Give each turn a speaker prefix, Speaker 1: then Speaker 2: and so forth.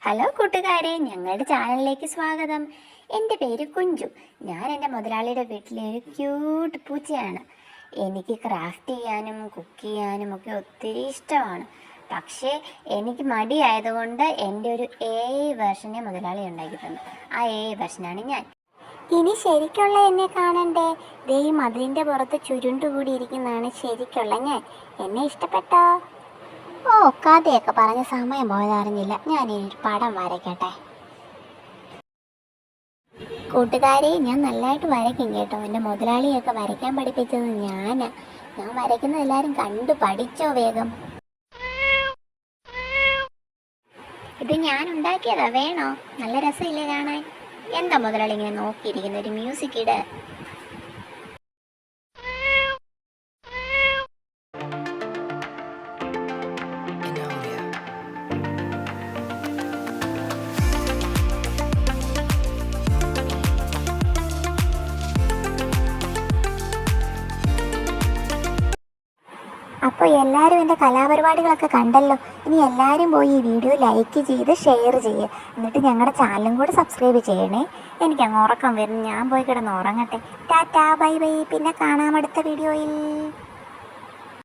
Speaker 1: Hello കൂട്ടുകാരെ, ഞങ്ങളുടെ ചാനലിലേക്ക് സ്വാഗതം. എൻ്റെ പേര് കുഞ്ചു. ഞാൻ എൻ്റെ മുതലാളിയുടെ വീട്ടിലെ ഒരു ക്യൂട്ട് പൂച്ചയാണ്. എനിക്ക് ക്രാഫ്റ്റ് ചെയ്യാനും കുക്ക് ചെയ്യാനും ഒക്കെ ഒത്തിരി ഇഷ്ടമാണ്. പക്ഷേ എനിക്ക് മടിയായതുകൊണ്ട് എൻ്റെ ഒരു AI വെർഷനെ മുതലാളി ഉണ്ടാക്കി തന്നു. ആ AI വെർഷനാണ് ഞാൻ. ഇനി ശരിക്കുള്ള എന്നെ കാണണ്ടേ? ദേ ഈ മതിലിൻ്റെ പുറത്ത് ചുരുണ്ടുകൂടിയിരിക്കുന്നതാണ് ശരിക്കുള്ള ഞാൻ. എന്നെ ഇഷ്ടപ്പെട്ടോ? ഓ, കഥയൊക്കെ പറഞ്ഞ സമയം പോയതറിഞ്ഞില്ല. ഞാനിനി പടം വരയ്ക്കട്ടെ. കൂട്ടുകാരെ, ഞാൻ നല്ലതായിട്ട് വരയ്ക്കും കേട്ടോ. എൻ്റെ മുതലാളിയൊക്കെ വരയ്ക്കാൻ പഠിപ്പിച്ചത് ഞാനാ. ഞാൻ വരയ്ക്കുന്നത് എല്ലാവരും കണ്ടു പഠിച്ചോ വേഗം. ഇത് ഞാൻ ഉണ്ടാക്കിയതാ, വേണോ? നല്ല രസമില്ലേ കാണാൻ? എന്താ മുതലാളി ഇങ്ങനെ നോക്കിയിരിക്കുന്ന? ഒരു മ്യൂസിക് ഇട്. അപ്പോൾ എല്ലാവരും എൻ്റെ കലാപരിപാടികളൊക്കെ കണ്ടല്ലോ. ഇനി എല്ലാവരും പോയി ഈ വീഡിയോ ലൈക്ക് ചെയ്ത് ഷെയർ ചെയ്യുക. എന്നിട്ട് ഞങ്ങളുടെ ചാനലും കൂടെ സബ്സ്ക്രൈബ് ചെയ്യണേ. എനിക്കങ്ങ് ഉറക്കം വരുന്നു. ഞാൻ പോയി കിടന്ന് ഉറങ്ങട്ടെ. Tata, bye bye. പിന്നെ കാണാം അടുത്ത വീഡിയോയിൽ.